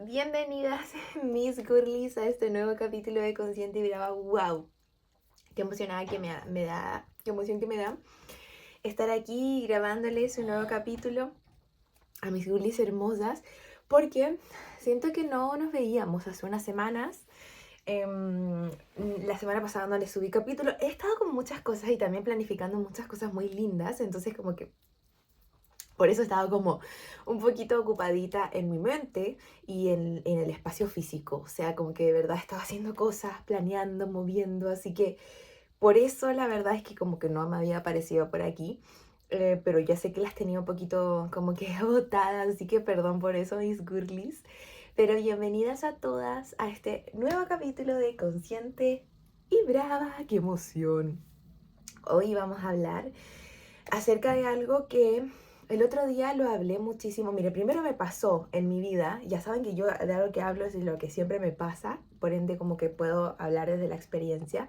Bienvenidas, mis girlies, a este nuevo capítulo de Consciente y Brava. ¡Wow! Qué emocionada qué emoción que me da estar aquí grabándoles un nuevo capítulo a mis girlies hermosas, porque siento que no nos veíamos hace unas semanas. La semana pasada no les subí capítulo. He estado con muchas cosas y también planificando muchas cosas muy lindas, entonces como que por eso estaba como un poquito ocupadita en mi mente y en el espacio físico. O sea, como que de verdad estaba haciendo cosas, planeando, moviendo. Así que por eso la verdad es que como que no me había aparecido por aquí. Pero ya sé que las tenía un poquito como que agotadas. Así que perdón por eso, mis girlies. Pero bienvenidas a todas a este nuevo capítulo de Consciente y Brava. ¡Qué emoción! Hoy vamos a hablar acerca de algo que el otro día lo hablé muchísimo. Mire, primero me pasó en mi vida, ya saben que yo de algo que hablo es de lo que siempre me pasa, por ende como que puedo hablar desde la experiencia.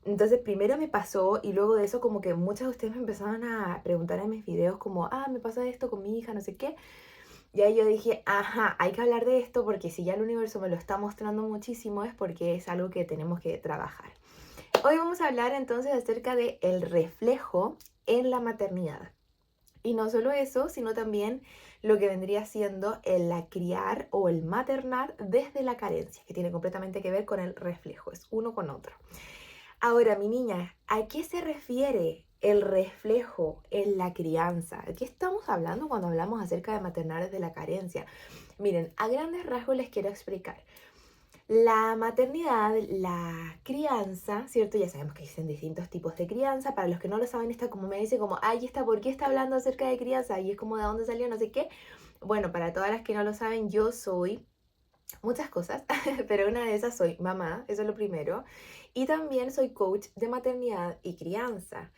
Entonces primero me pasó y luego de eso como que muchas de ustedes me empezaron a preguntar en mis videos como, me pasa esto con mi hija, no sé qué. Y ahí yo dije, ajá, hay que hablar de esto porque si ya el universo me lo está mostrando muchísimo es porque es algo que tenemos que trabajar. Hoy vamos a hablar entonces acerca de el reflejo en la maternidad. Y no solo eso, sino también lo que vendría siendo el criar o el maternar desde la carencia, que tiene completamente que ver con el reflejo, es uno con otro. Ahora, mi niña, ¿a qué se refiere el reflejo en la crianza? ¿De qué estamos hablando cuando hablamos acerca de maternar desde la carencia? Miren, a grandes rasgos les quiero explicar. La maternidad, la crianza, ¿cierto? Ya sabemos que existen distintos tipos de crianza. Para los que no lo saben, está como me dice como, ay, está, ¿por qué está hablando acerca de crianza? Y es como de dónde salió, no sé qué. Bueno, para todas las que no lo saben, yo soy muchas cosas, pero una de esas soy mamá, eso es lo primero. Y también soy coach de maternidad y crianza.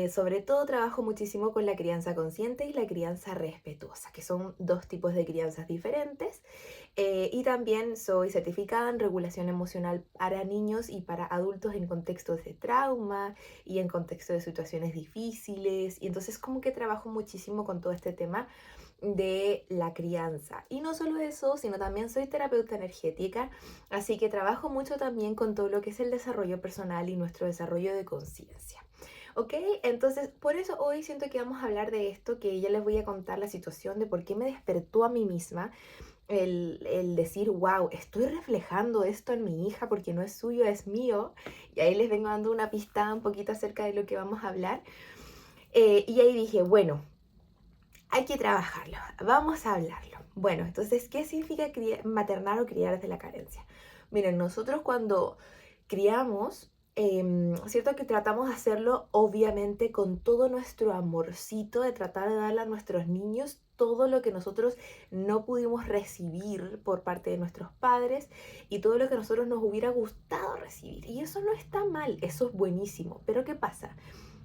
Sobre todo trabajo muchísimo con la crianza consciente y la crianza respetuosa, que son dos tipos de crianzas diferentes. Y también soy certificada en regulación emocional para niños y para adultos en contextos de trauma y en contextos de situaciones difíciles. Y entonces como que trabajo muchísimo con todo este tema de la crianza. Y no solo eso, sino también soy terapeuta energética, así que trabajo mucho también con todo lo que es el desarrollo personal y nuestro desarrollo de conciencia. ¿Ok? Entonces, por eso hoy siento que vamos a hablar de esto, que ya les voy a contar la situación de por qué me despertó a mí misma el decir, wow, estoy reflejando esto en mi hija porque no es suyo, es mío. Y ahí les vengo dando una pista un poquito acerca de lo que vamos a hablar. Y ahí dije, bueno, hay que trabajarlo, vamos a hablarlo. Bueno, entonces, ¿qué significa maternar o criar desde la carencia? Miren, nosotros cuando criamos, cierto que tratamos de hacerlo obviamente con todo nuestro amorcito, de tratar de darle a nuestros niños todo lo que nosotros no pudimos recibir por parte de nuestros padres y todo lo que a nosotros nos hubiera gustado recibir. Y eso no está mal, eso es buenísimo. Pero ¿qué pasa?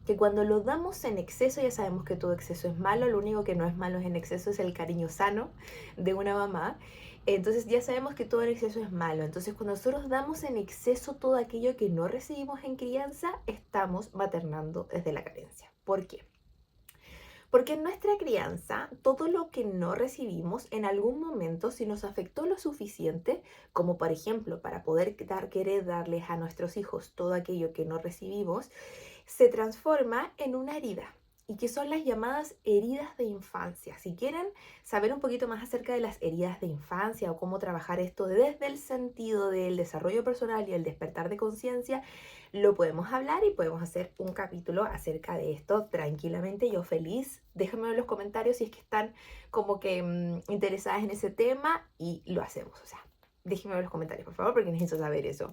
Que cuando lo damos en exceso, ya sabemos que todo exceso es malo, lo único que no es malo en exceso es el cariño sano de una mamá. Entonces ya sabemos que todo en exceso es malo. Entonces cuando nosotros damos en exceso todo aquello que no recibimos en crianza, estamos maternando desde la carencia. ¿Por qué? Porque en nuestra crianza, todo lo que no recibimos en algún momento, si nos afectó lo suficiente, como por ejemplo para poder querer darles a nuestros hijos todo aquello que no recibimos, se transforma en una herida y que son las llamadas heridas de infancia. Si quieren saber un poquito más acerca de las heridas de infancia o cómo trabajar esto desde el sentido del desarrollo personal y el despertar de conciencia, lo podemos hablar y podemos hacer un capítulo acerca de esto tranquilamente. Yo feliz. Déjenme en los comentarios si es que están como que interesadas en ese tema y lo hacemos. O sea, déjenme en los comentarios, por favor, porque necesito saber eso.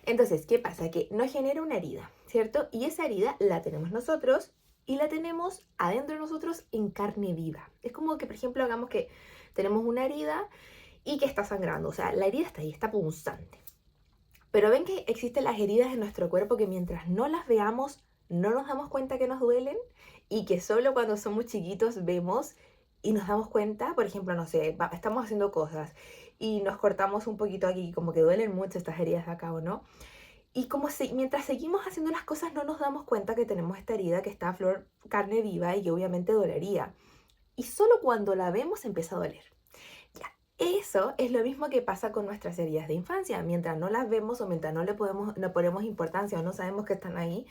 Entonces, ¿qué pasa? Que nos genera una herida, ¿cierto? Y esa herida la tenemos nosotros y la tenemos adentro de nosotros en carne viva. Es como que, por ejemplo, hagamos que tenemos una herida y que está sangrando. O sea, la herida está ahí, está punzante. Pero ven que existen las heridas en nuestro cuerpo que mientras no las veamos, no nos damos cuenta que nos duelen y que solo cuando somos chiquitos vemos y nos damos cuenta, por ejemplo, no sé, estamos haciendo cosas y nos cortamos un poquito aquí, como que duelen mucho estas heridas de acá, ¿o no? Y como si, mientras seguimos haciendo las cosas no nos damos cuenta que tenemos esta herida que está a flor carne viva y que obviamente dolería. Y solo cuando la vemos empieza a doler. Ya, eso es lo mismo que pasa con nuestras heridas de infancia. Mientras no las vemos o mientras no ponemos importancia o no sabemos que están ahí,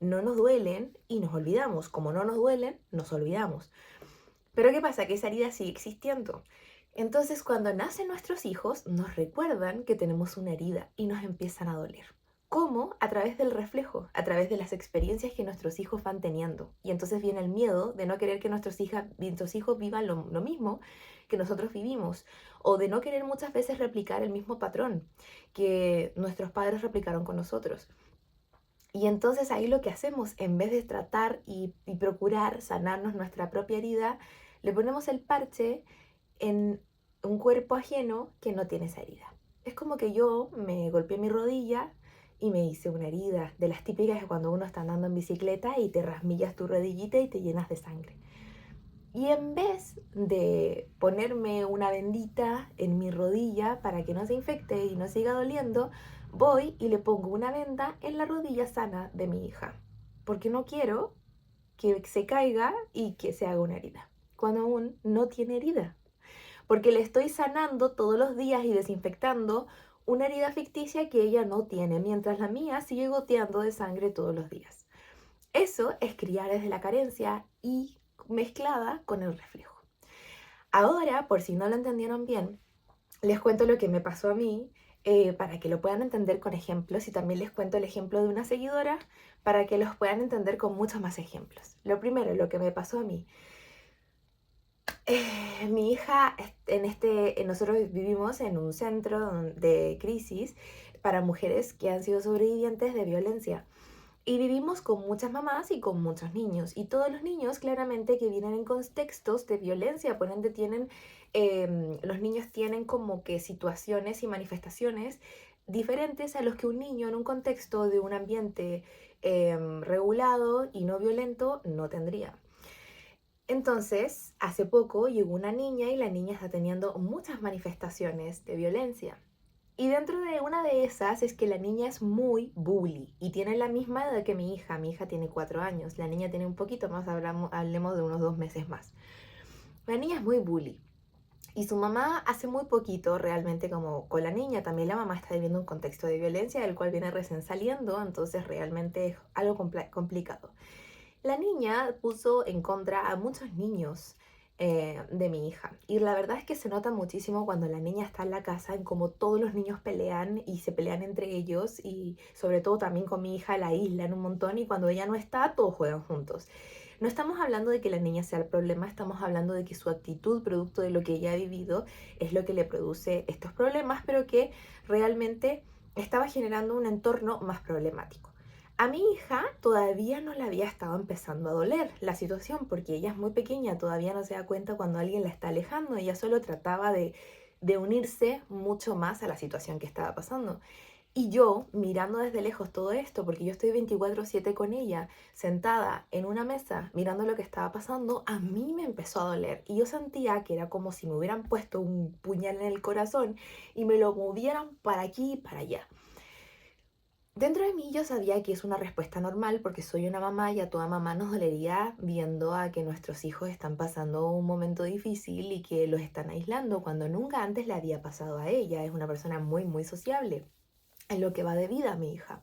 no nos duelen y nos olvidamos. Como no nos duelen, nos olvidamos. Pero ¿qué pasa? Que esa herida sigue existiendo. Entonces, cuando nacen nuestros hijos, nos recuerdan que tenemos una herida y nos empiezan a doler. ¿Cómo? A través del reflejo, a través de las experiencias que nuestros hijos van teniendo. Y entonces viene el miedo de no querer que nuestros hijos vivan lo mismo que nosotros vivimos, o de no querer muchas veces replicar el mismo patrón que nuestros padres replicaron con nosotros. Y entonces ahí lo que hacemos, en vez de tratar y procurar sanarnos nuestra propia herida, le ponemos el parche en un cuerpo ajeno que no tiene esa herida. Es como que yo me golpeé mi rodilla y me hice una herida, de las típicas de cuando uno está andando en bicicleta y te rasmillas tu rodillita y te llenas de sangre. Y en vez de ponerme una bendita en mi rodilla para que no se infecte y no siga doliendo, voy y le pongo una venda en la rodilla sana de mi hija. Porque no quiero que se caiga y que se haga una herida, cuando aún no tiene herida. Porque le estoy sanando todos los días y desinfectando una herida ficticia que ella no tiene, mientras la mía sigue goteando de sangre todos los días. Eso es criar desde la carencia y mezclada con el reflejo. Ahora, por si no lo entendieron bien, les cuento lo que me pasó a mí para que lo puedan entender con ejemplos y también les cuento el ejemplo de una seguidora para que los puedan entender con muchos más ejemplos. Lo primero, lo que me pasó a mí. Mi hija, nosotros vivimos en un centro de crisis para mujeres que han sido sobrevivientes de violencia. Y vivimos con muchas mamás y con muchos niños. Y todos los niños, claramente, que vienen en contextos de violencia, por ende los niños tienen como que situaciones y manifestaciones diferentes a los que un niño en un contexto de un ambiente regulado y no violento no tendría. Entonces, hace poco llegó una niña y la niña está teniendo muchas manifestaciones de violencia. Y dentro de una de esas es que la niña es muy bully y tiene la misma edad que mi hija. Mi hija tiene 4 años, la niña tiene un poquito más, hablemos de unos 2 meses más. La niña es muy bully. Y su mamá hace muy poquito, realmente como con la niña, también la mamá está viviendo un contexto de violencia del cual viene recién saliendo, entonces realmente es algo complicado. La niña puso en contra a muchos niños de mi hija. Y la verdad es que se nota muchísimo cuando la niña está en la casa, en cómo todos los niños pelean y se pelean entre ellos. Y sobre todo también con mi hija la aíslan un montón y cuando ella no está, todos juegan juntos. No estamos hablando de que la niña sea el problema, estamos hablando de que su actitud, producto de lo que ella ha vivido, es lo que le produce estos problemas, pero que realmente estaba generando un entorno más problemático. A mi hija todavía no le había estado empezando a doler la situación porque ella es muy pequeña, todavía no se da cuenta cuando alguien la está alejando, ella solo trataba de unirse mucho más a la situación que estaba pasando. Y yo, mirando desde lejos todo esto, porque yo estoy 24/7 con ella, sentada en una mesa, mirando lo que estaba pasando, a mí me empezó a doler. Y yo sentía que era como si me hubieran puesto un puñal en el corazón y me lo movieran para aquí y para allá. Dentro de mí yo sabía que es una respuesta normal porque soy una mamá y a toda mamá nos dolería viendo a que nuestros hijos están pasando un momento difícil y que los están aislando cuando nunca antes le había pasado a ella. Es una persona muy, muy sociable en lo que va de vida mi hija.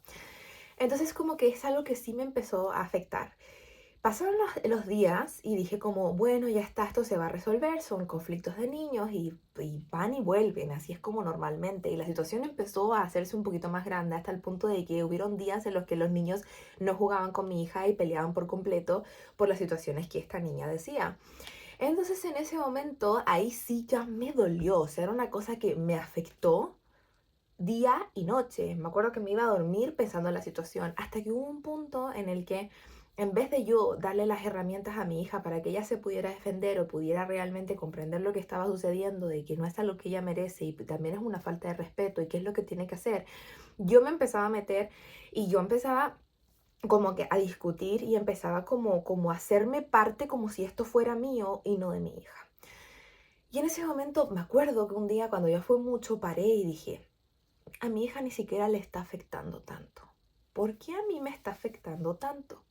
Entonces como que es algo que sí me empezó a afectar. Pasaron los días y dije como, bueno, ya está, esto se va a resolver, son conflictos de niños y van y vuelven, así es como normalmente. Y la situación empezó a hacerse un poquito más grande hasta el punto de que hubieron días en los que los niños no jugaban con mi hija y peleaban por completo por las situaciones que esta niña decía. Entonces en ese momento ahí sí ya me dolió, o sea, era una cosa que me afectó día y noche. Me acuerdo que me iba a dormir pensando en la situación, hasta que hubo un punto en el que en vez de yo darle las herramientas a mi hija para que ella se pudiera defender o pudiera realmente comprender lo que estaba sucediendo, de que no es algo que ella merece y también es una falta de respeto y qué es lo que tiene que hacer, yo me empezaba a meter y yo empezaba como que a discutir y empezaba como a hacerme parte como si esto fuera mío y no de mi hija. Y en ese momento me acuerdo que un día cuando ya fue mucho paré y dije, a mi hija ni siquiera le está afectando tanto. ¿Por qué a mí me está afectando tanto?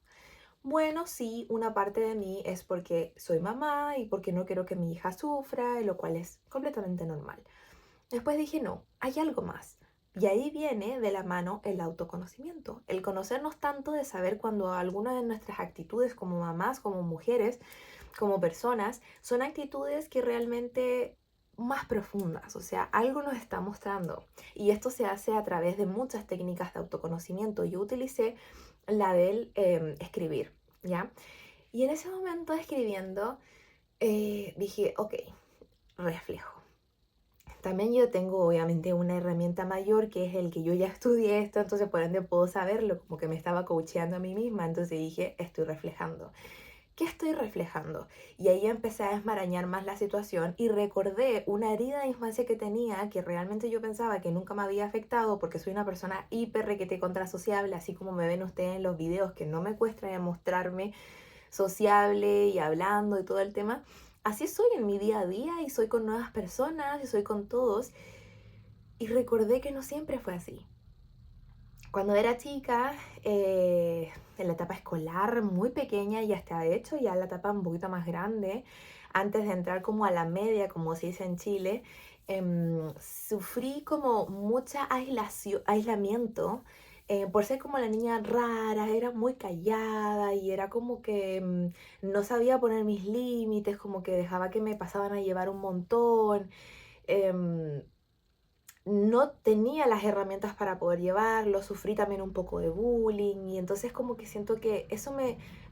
Bueno, sí, una parte de mí es porque soy mamá y porque no quiero que mi hija sufra, lo cual es completamente normal. Después dije, no, hay algo más. Y ahí viene de la mano el autoconocimiento, el conocernos tanto de saber cuando algunas de nuestras actitudes como mamás, como mujeres, como personas, son actitudes que realmente más profundas, o sea, algo nos está mostrando. Y esto se hace a través de muchas técnicas de autoconocimiento. Yo utilicé la del escribir, ¿ya? Y en ese momento escribiendo, dije, ok, reflejo. También yo tengo obviamente una herramienta mayor que es el que yo ya estudié esto, entonces por ende puedo saberlo, como que me estaba coacheando a mí misma, entonces dije, estoy reflejando. ¿Qué estoy reflejando? Y ahí empecé a desmarañar más la situación y recordé una herida de infancia que tenía que realmente yo pensaba que nunca me había afectado porque soy una persona hiper requete contrasociable, así como me ven ustedes en los videos que no me cuesta mostrarme sociable y hablando y todo el tema. Así soy en mi día a día y soy con nuevas personas y soy con todos. Y recordé que no siempre fue así. Cuando era chica, en la etapa escolar muy pequeña y hasta de hecho ya en la etapa un poquito más grande, antes de entrar como a la media, como se dice en Chile, sufrí como mucha aislamiento por ser como la niña rara, era muy callada y era como que no sabía poner mis límites, como que dejaba que me pasaban a llevar un montón. em, no tenía las herramientas para poder llevarlo, sufrí también un poco de bullying y entonces como que siento que eso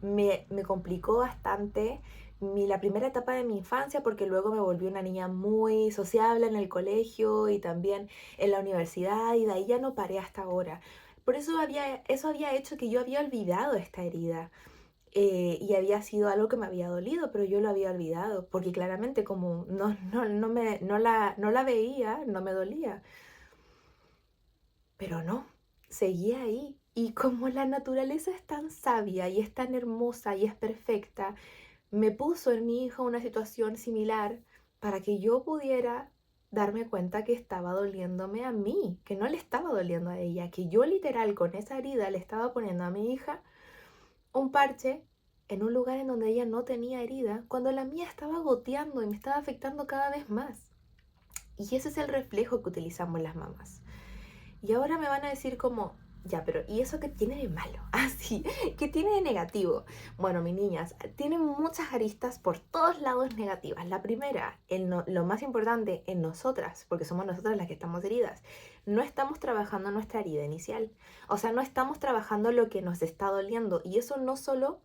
me complicó bastante la primera etapa de mi infancia porque luego me volví una niña muy sociable en el colegio y también en la universidad y de ahí ya no paré hasta ahora. Por eso había hecho que yo había olvidado esta herida y había sido algo que me había dolido, pero yo lo había olvidado, porque claramente como no la veía, no me dolía, pero no, seguía ahí. Y como la naturaleza es tan sabia y es tan hermosa y es perfecta, me puso en mi hija una situación similar para que yo pudiera darme cuenta que estaba doliéndome a mí, que no le estaba doliendo a ella, que yo literal con esa herida le estaba poniendo a mi hija un parche en un lugar en donde ella no tenía herida, cuando la mía estaba goteando y me estaba afectando cada vez más. Y ese es el reflejo que utilizamos las mamás. Y ahora me van a decir como, ya, pero ¿y eso qué tiene de malo? Así, ¿qué tiene de negativo? Bueno, mis niñas, tienen muchas aristas por todos lados negativas. La primera, lo más importante en nosotras, porque somos nosotras las que estamos heridas, no estamos trabajando nuestra herida inicial. O sea, no estamos trabajando lo que nos está doliendo. Y eso no solo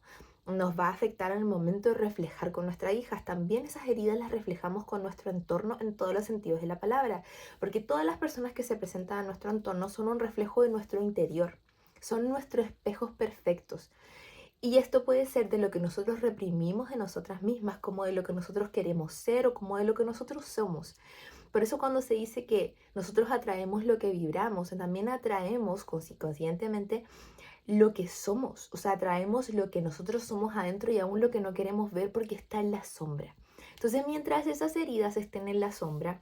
nos va a afectar en el momento de reflejar con nuestras hijas, también esas heridas las reflejamos con nuestro entorno en todos los sentidos de la palabra. Porque todas las personas que se presentan a nuestro entorno son un reflejo de nuestro interior, son nuestros espejos perfectos. Y esto puede ser de lo que nosotros reprimimos de nosotras mismas, como de lo que nosotros queremos ser o como de lo que nosotros somos. Por eso cuando se dice que nosotros atraemos lo que vibramos, también atraemos conscientemente lo que somos. O sea, atraemos lo que nosotros somos adentro y aún lo que no queremos ver porque está en la sombra. Entonces, mientras esas heridas estén en la sombra,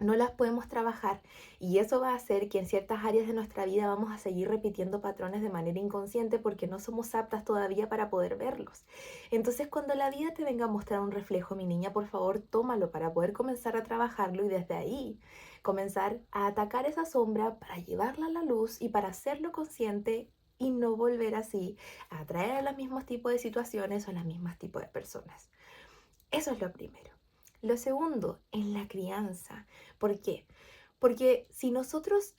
no las podemos trabajar y eso va a hacer que en ciertas áreas de nuestra vida vamos a seguir repitiendo patrones de manera inconsciente porque no somos aptas todavía para poder verlos. Entonces cuando la vida te venga a mostrar un reflejo, mi niña, por favor, tómalo para poder comenzar a trabajarlo y desde ahí comenzar a atacar esa sombra para llevarla a la luz y para hacerlo consciente y no volver así a atraer a los mismos tipos de situaciones o a los mismos tipos de personas. Eso es lo primero. Lo segundo, en la crianza. ¿Por qué? Porque si nosotros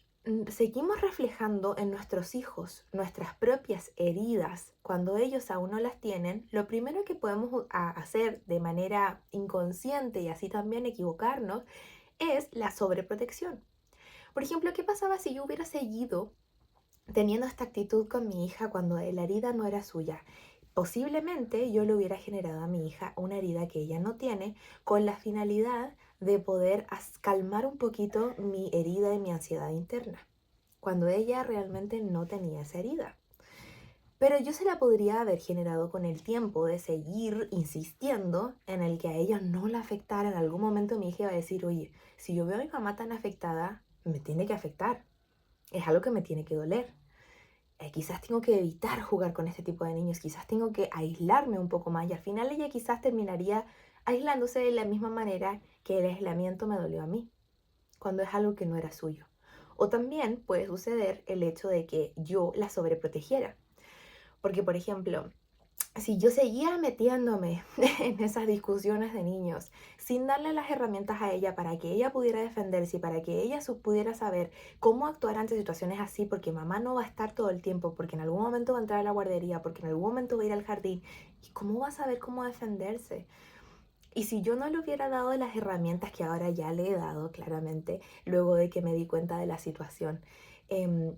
seguimos reflejando en nuestros hijos nuestras propias heridas cuando ellos aún no las tienen, lo primero que podemos hacer de manera inconsciente y así también equivocarnos es la sobreprotección. Por ejemplo, ¿qué pasaba si yo hubiera seguido teniendo esta actitud con mi hija cuando la herida no era suya? Posiblemente yo le hubiera generado a mi hija una herida que ella no tiene con la finalidad de poder calmar un poquito mi herida y mi ansiedad interna, cuando ella realmente no tenía esa herida. Pero yo se la podría haber generado con el tiempo de seguir insistiendo en el que a ella no la afectara. En algún momento mi hija iba a decir, oye, si yo veo a mi mamá tan afectada, me tiene que afectar. Es algo que me tiene que doler. quizás tengo que evitar jugar con este tipo de niños, quizás tengo que aislarme un poco más y al final ella quizás terminaría aislándose de la misma manera que el aislamiento me dolió a mí, cuando es algo que no era suyo. O también puede suceder el hecho de que yo la sobreprotegiera. Porque, por ejemplo, si yo seguía metiéndome en esas discusiones de niños sin darle las herramientas a ella para que ella pudiera defenderse y para que ella pudiera saber cómo actuar ante situaciones así, porque mamá no va a estar todo el tiempo, porque en algún momento va a entrar a la guardería, porque en algún momento va a ir al jardín, ¿y cómo va a saber cómo defenderse? Y si yo no le hubiera dado las herramientas que ahora ya le he dado, claramente, luego de que me di cuenta de la situación,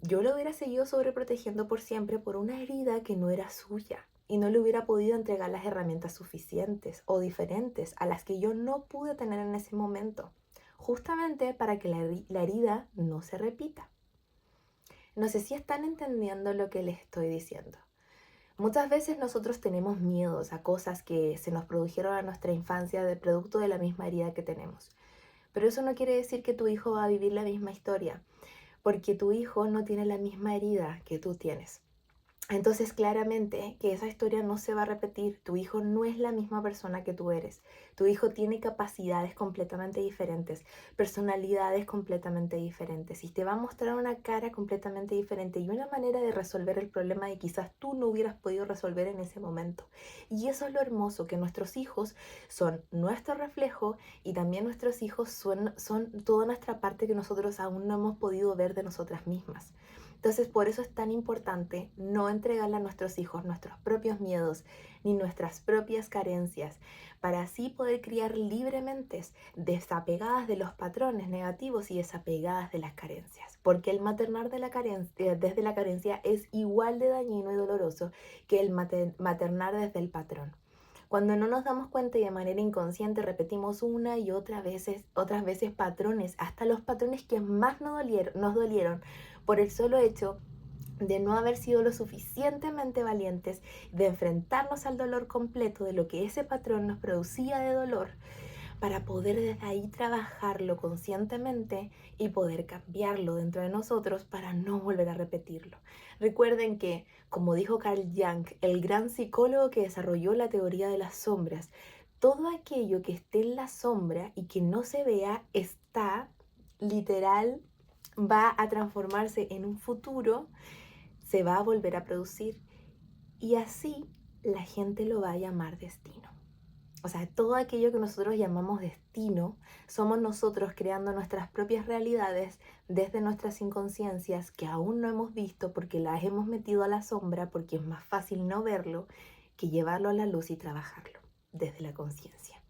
yo lo hubiera seguido sobreprotegiendo por siempre por una herida que no era suya y no le hubiera podido entregar las herramientas suficientes o diferentes a las que yo no pude tener en ese momento, justamente para que la herida no se repita. No sé si están entendiendo lo que les estoy diciendo. Muchas veces nosotros tenemos miedos a cosas que se nos produjeron en nuestra infancia de producto de la misma herida que tenemos. Pero eso no quiere decir que tu hijo va a vivir la misma historia, porque tu hijo no tiene la misma herida que tú tienes. Entonces, claramente que esa historia no se va a repetir. Tu hijo no es la misma persona que tú eres. Tu hijo tiene capacidades completamente diferentes, personalidades completamente diferentes y te va a mostrar una cara completamente diferente y una manera de resolver el problema que quizás tú no hubieras podido resolver en ese momento. Y eso es lo hermoso, que nuestros hijos son nuestro reflejo y también nuestros hijos son toda nuestra parte que nosotros aún no hemos podido ver de nosotras mismas. Entonces, por eso es tan importante no entregarle a nuestros hijos nuestros propios miedos ni nuestras propias carencias, para así poder criar libremente, desapegadas de los patrones negativos y desapegadas de las carencias. Porque el maternar desde la carencia es igual de dañino y doloroso que el maternar desde el patrón. Cuando no nos damos cuenta y de manera inconsciente repetimos una y otras veces patrones, hasta los patrones que más nos dolieron por el solo hecho de no haber sido lo suficientemente valientes, de enfrentarnos al dolor completo de lo que ese patrón nos producía de dolor, para poder desde ahí trabajarlo conscientemente y poder cambiarlo dentro de nosotros para no volver a repetirlo. Recuerden que, como dijo Carl Jung, el gran psicólogo que desarrolló la teoría de las sombras, todo aquello que esté en la sombra y que no se vea está literal, va a transformarse en un futuro, se va a volver a producir y así la gente lo va a llamar destino. O sea, todo aquello que nosotros llamamos destino, somos nosotros creando nuestras propias realidades desde nuestras inconsciencias que aún no hemos visto porque las hemos metido a la sombra, porque es más fácil no verlo que llevarlo a la luz y trabajarlo desde la conciencia.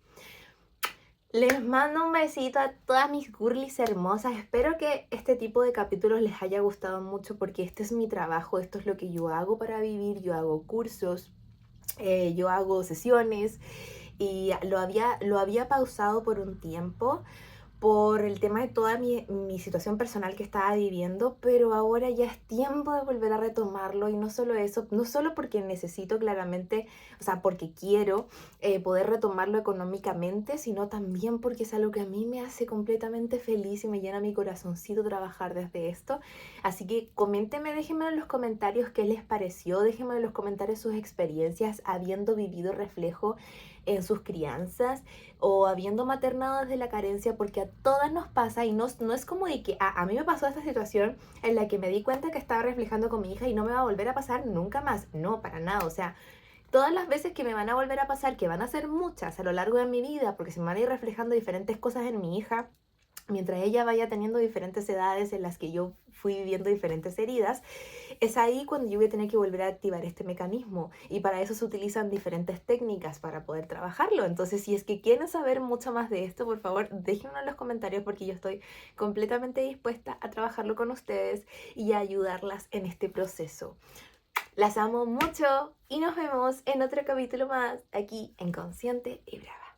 Les mando un besito a todas mis girlies hermosas. Espero que este tipo de capítulos les haya gustado mucho porque este es mi trabajo, esto es lo que yo hago para vivir. Yo hago cursos, yo hago sesiones y lo había pausado por un tiempo por el tema de toda mi situación personal que estaba viviendo, pero ahora ya es tiempo de volver a retomarlo y no solo eso, no solo porque necesito claramente, o sea, porque quiero poder retomarlo económicamente, sino también porque es algo que a mí me hace completamente feliz y me llena mi corazoncito trabajar desde esto. Así que coméntenme, déjenme en los comentarios qué les pareció, déjenme en los comentarios sus experiencias habiendo vivido reflejo en sus crianzas o habiendo maternado desde la carencia, porque a todas nos pasa y no es como de que a mí me pasó esta situación en la que me di cuenta que estaba reflejando con mi hija y no me va a volver a pasar nunca más. No, para nada. O sea, todas las veces que me van a volver a pasar, que van a ser muchas a lo largo de mi vida, porque se me van a ir reflejando diferentes cosas en mi hija, mientras ella vaya teniendo diferentes edades en las que yo fui viviendo diferentes heridas, es ahí cuando yo voy a tener que volver a activar este mecanismo y para eso se utilizan diferentes técnicas para poder trabajarlo. Entonces, si es que quieren saber mucho más de esto, por favor, déjenlo en los comentarios porque yo estoy completamente dispuesta a trabajarlo con ustedes y a ayudarlas en este proceso. Las amo mucho y nos vemos en otro capítulo más aquí en Consciente y Brava.